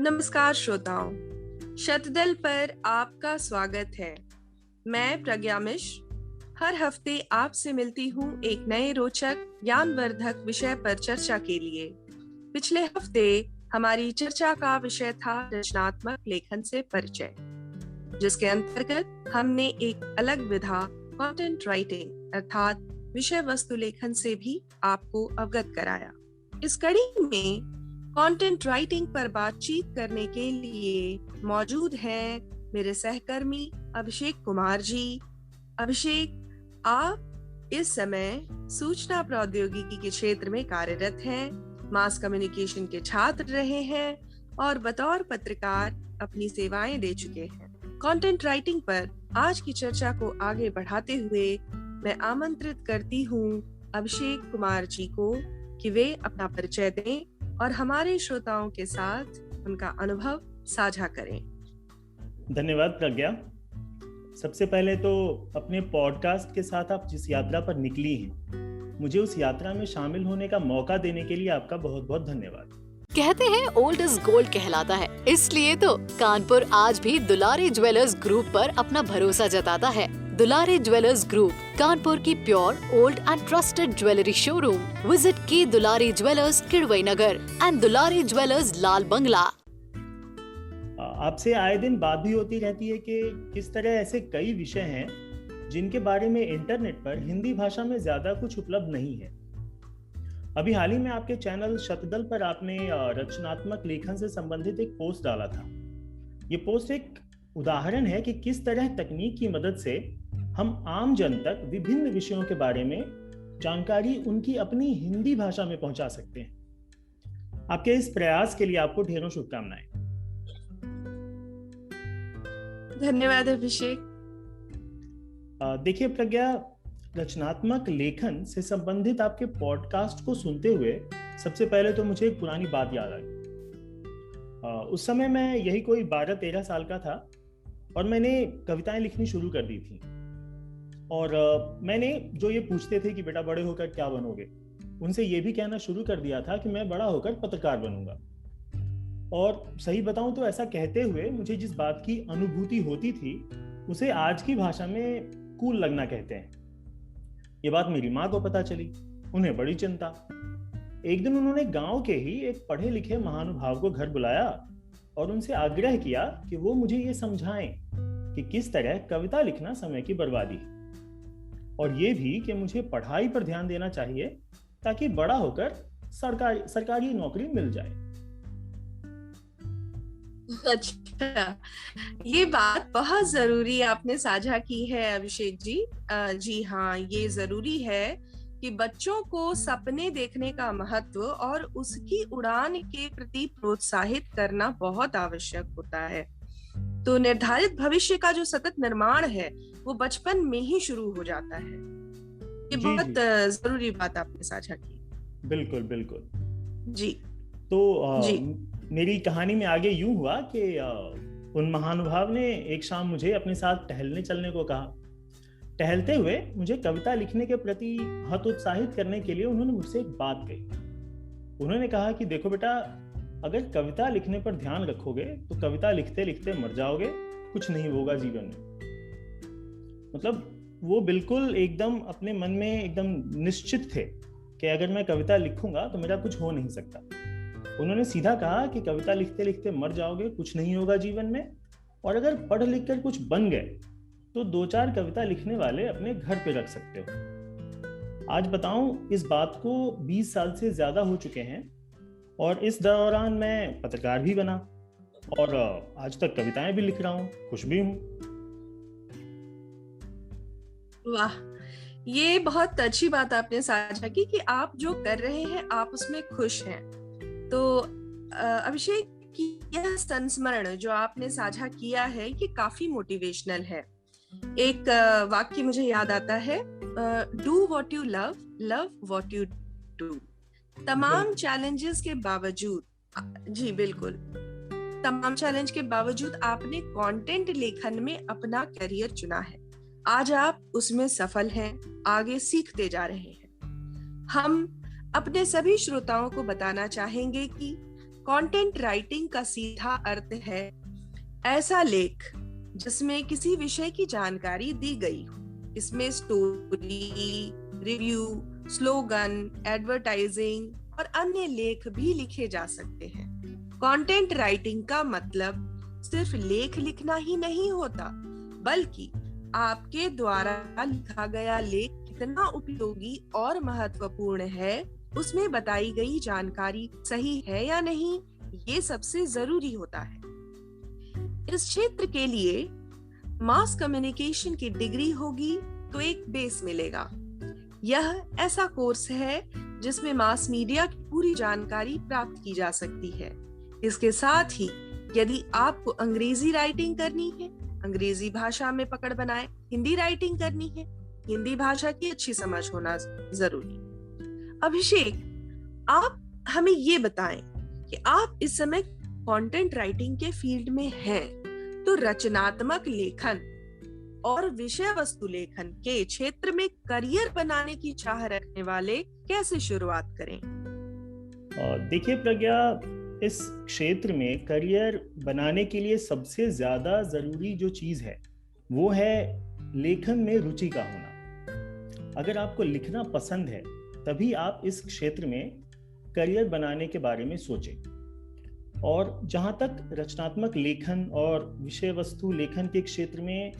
नमस्कार श्रोताओं, शतदल पर आपका स्वागत है। मैं प्रज्ञा मिश्र हर हफ्ते आपसे मिलती हूँ एक नए रोचक ज्ञानवर्धक विषय पर चर्चा के लिए। पिछले हफ्ते हमारी चर्चा का विषय था रचनात्मक लेखन से परिचय, जिसके अंतर्गत हमने एक अलग विधा कंटेंट राइटिंग अर्थात विषय वस्तु लेखन से भी आपको अवगत कराया। इस कड़ी में कंटेंट राइटिंग पर बातचीत करने के लिए मौजूद हैं मेरे सहकर्मी अभिषेक कुमार जी। अभिषेक, आप इस समय सूचना प्रौद्योगिकी के क्षेत्र में कार्यरत हैं, मास कम्युनिकेशन के छात्र रहे हैं और बतौर पत्रकार अपनी सेवाएं दे चुके हैं। कंटेंट राइटिंग पर आज की चर्चा को आगे बढ़ाते हुए मैं आमंत्रित करती हूँ अभिषेक कुमार जी को कि वे अपना परिचय दें और हमारे श्रोताओं के साथ उनका अनुभव साझा करें। धन्यवाद प्रज्ञा। सबसे पहले तो अपने पॉडकास्ट के साथ आप जिस यात्रा पर निकली हैं, मुझे उस यात्रा में शामिल होने का मौका देने के लिए आपका बहुत बहुत धन्यवाद। कहते हैं ओल्ड इज गोल्ड कहलाता है, इसलिए तो कानपुर आज भी दुलारी ज्वेलर्स ग्रुप पर अपना भरोसा जताता है। दुलारी ज्वेलर्स ग्रुप, कानपुर की pure old and trusted jewellery showroom. Visit की Dulari jewellers Kidwai Nagar and Dulari jewellers Lal Bangla. आपसे आए दिन बात भी होती रहती है कि किस तरह ऐसे कई विषय हैं जिनके बारे में इंटरनेट पर हिंदी भाषा में ज्यादा कुछ उपलब्ध नहीं है। अभी हाल ही में आपके चैनल शतदल पर आपने रचनात्मक लेखन से संबंधित एक पोस्ट डाला था। ये पोस्ट एक उदाहरण है कि किस तरह तकनीक की मदद से हम आम जन तक विभिन्न विषयों के बारे में जानकारी उनकी अपनी हिंदी भाषा में पहुंचा सकते हैं। आपके इस प्रयास के लिए आपको ढेरों शुभकामनाएं। धन्यवाद अभिषेक। देखिए प्रज्ञा, रचनात्मक लेखन से संबंधित आपके पॉडकास्ट को सुनते हुए सबसे पहले तो मुझे एक पुरानी बात याद आई। उस समय मैं यही कोई 12-13 साल का था और मैंने कविताएं लिखनी शुरू कर दी थी। और मैंने जो ये पूछते थे कि बेटा बड़े होकर क्या बनोगे, उनसे ये भी कहना शुरू कर दिया था कि मैं बड़ा होकर पत्रकार बनूंगा। और सही बताऊं तो ऐसा कहते हुए मुझे जिस बात की अनुभूति होती थी उसे आज की भाषा में कूल लगना कहते हैं। ये बात मेरी माँ को पता चली, उन्हें बड़ी चिंता। एक दिन उन्होंने गांव के ही एक पढ़े लिखे महानुभाव को घर बुलाया और उनसे आग्रह किया कि वो मुझे ये समझाएं कि किस तरह कविता लिखना समय की बर्बादी है, और ये भी कि मुझे पढ़ाई पर ध्यान देना चाहिए ताकि बड़ा होकर सरकारी नौकरी मिल जाए। अच्छा, ये बात बहुत जरूरी आपने साझा की है अभिषेक जी। जी हाँ, ये जरूरी है कि बच्चों को सपने देखने का महत्व और उसकी उड़ान के प्रति प्रोत्साहित करना बहुत आवश्यक होता है। तो निर्धारित भविष्य का जो सतत निर्माण है वो बचपन में ही शुरू हो जाता है। ये बहुत जरूरी बात आपने साझा की। बिल्कुल बिल्कुल जी। तो जी। मेरी कहानी में आगे यूं हुआ कि उन महानुभाव ने एक शाम मुझे अपने साथ टहलने चलने को कहा। टहलते हुए मुझे कविता लिखने के प्रति हतोत्साहित करने के लिए उन्होंने मुझसे एक बात कही। उन्होंने कहा कि देखो बेटा, अगर कविता लिखने पर ध्यान रखोगे तो कविता लिखते लिखते मर जाओगे, कुछ नहीं होगा जीवन में। मतलब वो बिल्कुल एकदम अपने मन में एकदम निश्चित थे कि अगर मैं कविता लिखूंगा तो मेरा कुछ हो नहीं सकता। उन्होंने सीधा कहा कि कविता लिखते लिखते मर जाओगे, कुछ नहीं होगा जीवन में, और अगर पढ़ लिख कर कुछ बन गए तो 2-4 कविता लिखने वाले अपने घर पे रख सकते हो। आज बताऊं, इस बात को 20 साल से ज्यादा हो चुके हैं और इस दौरान मैं पत्रकार भी बना और आज तक कविताएं भी लिख रहा हूं, खुश भी हूं। वाह, ये बहुत अच्छी बात आपने साझा की कि आप जो कर रहे हैं आप उसमें खुश हैं। तो अभिषेक की यह संस्मरण जो आपने साझा किया है ये काफी मोटिवेशनल है। एक वाक्य मुझे याद आता है, do what you love, love what you do. तमाम चैलेंजेस के बावजूद, जी बिल्कुल, तमाम चैलेंज के बावजूद आपने कंटेंट लेखन में अपना करियर चुना है। आज आप उसमें सफल हैं, आगे सीखते जा रहे हैं। हम अपने सभी श्रोताओं को बताना चाहेंगे कि कंटेंट राइटिंग का सीधा अर्थ है ऐसा लेख जिसमें किसी विषय की जानकारी दी गई हो। इसमें स्टोरी, रिव्यू, स्लोगन, एडवर्टाइजिंग और अन्य लेख भी लिखे जा सकते हैं। कंटेंट राइटिंग का मतलब सिर्फ लेख लिखना ही नहीं होता, बल्कि आपके द्वारा लिखा गया लेख कितना उपयोगी और महत्वपूर्ण है, उसमें बताई गई जानकारी सही है या नहीं, ये सबसे जरूरी होता है। इस क्षेत्र के लिए मास कम्युनिकेशन की डिग्री होगी तो एक बेस मिलेगा। यह ऐसा कोर्स है जिसमें मास मीडिया की पूरी जानकारी प्राप्त की जा सकती है। इसके साथ ही यदि आपको अंग्रेजी राइटिंग करनी है, अंग्रेजी भाषा में पकड़ बनाए, हिंदी राइटिंग करनी है, हिंदी भाषा की अच्छी समझ होना जरूरी। अभिषेक, आप हमें ये बताएं कि आप इस समय कंटेंट राइटिंग के फील्ड में हैं, तो रचनात्मक लेखन और विषय वस्तु लेखन के क्षेत्र में करियर बनाने की चाह रखने वाले कैसे शुरुआत करें? देखिए प्रज्ञा, इस क्षेत्र में करियर बनाने के लिए सबसे ज्यादा जरूरी जो चीज है वो है लेखन में रुचि का होना। अगर आपको लिखना पसंद है तभी आप इस क्षेत्र में करियर बनाने के बारे में सोचें। और जहाँ तक रचनात्मक लेखन और विषय वस्तु लेखन के क्षेत्र में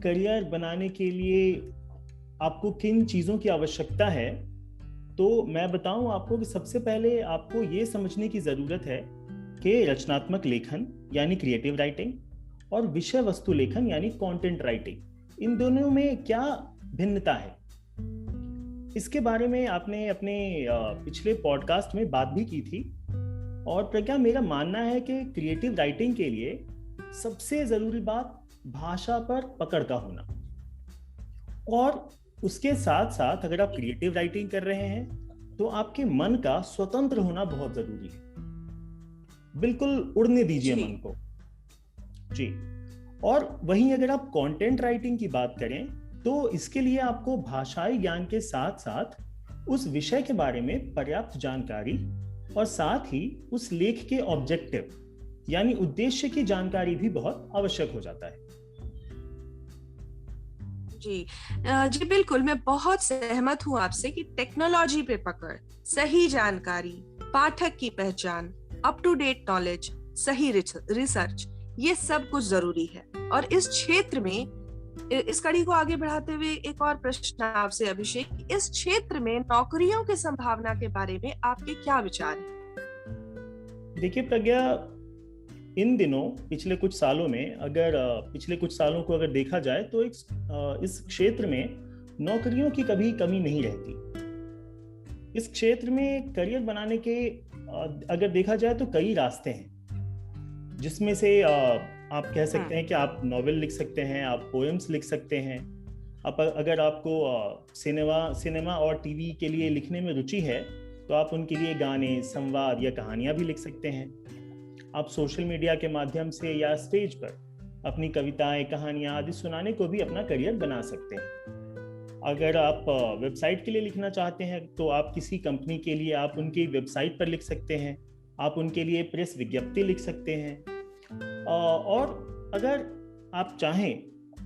करियर बनाने के लिए आपको किन चीज़ों की आवश्यकता है, तो मैं बताऊं आपको कि सबसे पहले आपको ये समझने की ज़रूरत है कि रचनात्मक लेखन यानी क्रिएटिव राइटिंग और विषय वस्तु लेखन यानी कंटेंट राइटिंग, इन दोनों में क्या भिन्नता है। इसके बारे में आपने अपने पिछले पॉडकास्ट में बात भी की थी। और प्रज्ञा, मेरा मानना है कि क्रिएटिव राइटिंग के लिए सबसे ज़रूरी बात भाषा पर पकड़ का होना, और उसके साथ साथ अगर आप क्रिएटिव राइटिंग कर रहे हैं तो आपके मन का स्वतंत्र होना बहुत जरूरी है। बिल्कुल उड़ने दीजिए मन को जी। और वहीं अगर आप कंटेंट राइटिंग की बात करें तो इसके लिए आपको भाषाई ज्ञान के साथ साथ उस विषय के बारे में पर्याप्त जानकारी और साथ ही उस लेख के ऑब्जेक्टिव यानी उद्देश्य की जानकारी भी बहुत आवश्यक हो जाता है। जी बिल्कुल, मैं बहुत सहमत हूँ आपसे कि टेक्नोलॉजी पे पकड़, सही जानकारी, पाठक की पहचान, अप टू डेट नॉलेज, सही रिसर्च, ये सब कुछ जरूरी है। और इस क्षेत्र में, इस कड़ी को आगे बढ़ाते हुए एक और प्रश्न आपसे अभिषेक, इस क्षेत्र में नौकरियों की संभावना के बारे में आपके क्या विचार हैं? देखिए प्रज्ञा, इन दिनों पिछले कुछ सालों में पिछले कुछ सालों को अगर देखा जाए तो इस क्षेत्र में नौकरियों की कभी कमी नहीं रहती। इस क्षेत्र में करियर बनाने के अगर देखा जाए तो कई रास्ते हैं, जिसमें से आप कह सकते हैं कि आप नॉवेल लिख सकते हैं, आप पोएम्स लिख सकते हैं। अगर आपको सिनेमा और टीवी के लिए लिखने में रुचि है तो आप उनके लिए गाने, संवाद या कहानियां भी लिख सकते हैं। आप सोशल मीडिया के माध्यम से या स्टेज पर अपनी कविताएं, कहानियां आदि सुनाने को भी अपना करियर बना सकते हैं। अगर आप वेबसाइट के लिए लिखना चाहते हैं तो आप किसी कंपनी के लिए आप उनकी वेबसाइट पर लिख सकते हैं, आप उनके लिए प्रेस विज्ञप्ति लिख सकते हैं। और अगर आप चाहें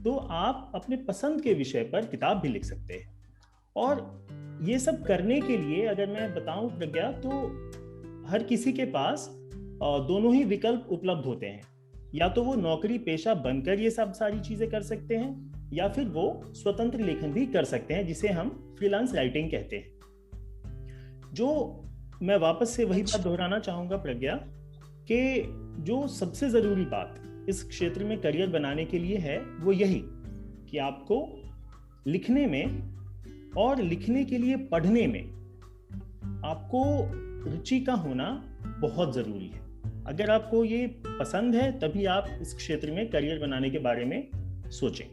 तो आप अपने पसंद के विषय पर किताब भी लिख सकते हैं। और ये सब करने के लिए अगर मैं बताऊं प्रज्ञा, तो हर किसी के पास दोनों ही विकल्प उपलब्ध होते हैं। या तो वो नौकरी पेशा बनकर ये सब सारी चीजें कर सकते हैं, या फिर वो स्वतंत्र लेखन भी कर सकते हैं, जिसे हम फ्रीलांस राइटिंग कहते हैं। जो मैं वापस से वही बात दोहराना चाहूंगा प्रज्ञा, कि जो सबसे जरूरी बात इस क्षेत्र में करियर बनाने के लिए है वो यही कि आपको लिखने में और लिखने के लिए पढ़ने में आपको रुचि का होना बहुत जरूरी है। अगर आपको ये पसंद है तभी आप इस क्षेत्र में करियर बनाने के बारे में सोचें।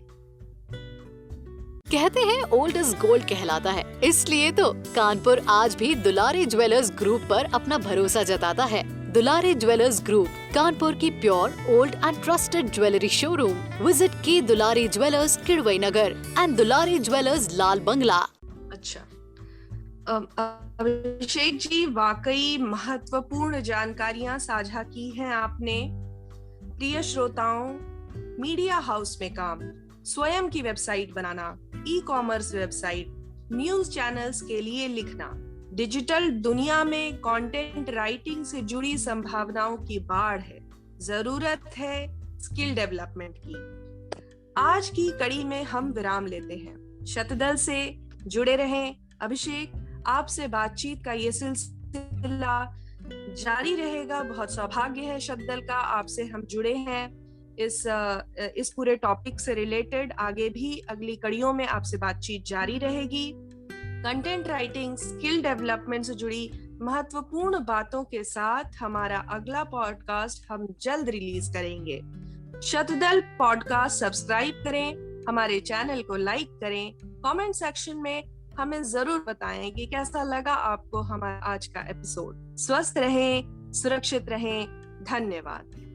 कहते हैं ओल्ड इज गोल्ड कहलाता है, इसलिए तो कानपुर आज भी दुलारी ज्वेलर्स ग्रुप पर अपना भरोसा जताता है। दुलारी ज्वेलर्स ग्रुप, कानपुर की pure, old and trusted jewellery showroom. Visit की Dulari jewellers, Kidwai Nagar and Dulari jewellers, Lal Bangla. अच्छा अभिषेक जी, वाकई महत्वपूर्ण जानकारियां साझा की हैं आपने। प्रिय श्रोताओं, मीडिया हाउस में काम, स्वयं की वेबसाइट बनाना, ई-कॉमर्स वेबसाइट, न्यूज चैनल्स के लिए लिखना, डिजिटल दुनिया में कंटेंट राइटिंग से जुड़ी संभावनाओं की बाढ़ है। जरूरत है स्किल डेवलपमेंट की। आज की कड़ी में हम विराम लेते हैं। शतदल से जुड़े रहें। अभिषेक, आपसे बातचीत का ये सिलसिला जारी रहेगा। बहुत सौभाग्य है शतदल का, आपसे हम जुड़े हैं इस पूरे टॉपिक से रिलेटेड। आगे भी अगली कड़ियों में आपसे बातचीत जारी रहेगी। कंटेंट राइटिंग, स्किल डेवलपमेंट से जुड़ी महत्वपूर्ण बातों के साथ हमारा अगला पॉडकास्ट हम जल्द रिलीज करेंगे। शतदल पॉडकास्ट सब्सक्राइब करें, हमारे चैनल को लाइक करें, कमेंट सेक्शन में हमें जरूर बताएं कि कैसा लगा आपको हमारा आज का एपिसोड। स्वस्थ रहें, सुरक्षित रहें। धन्यवाद।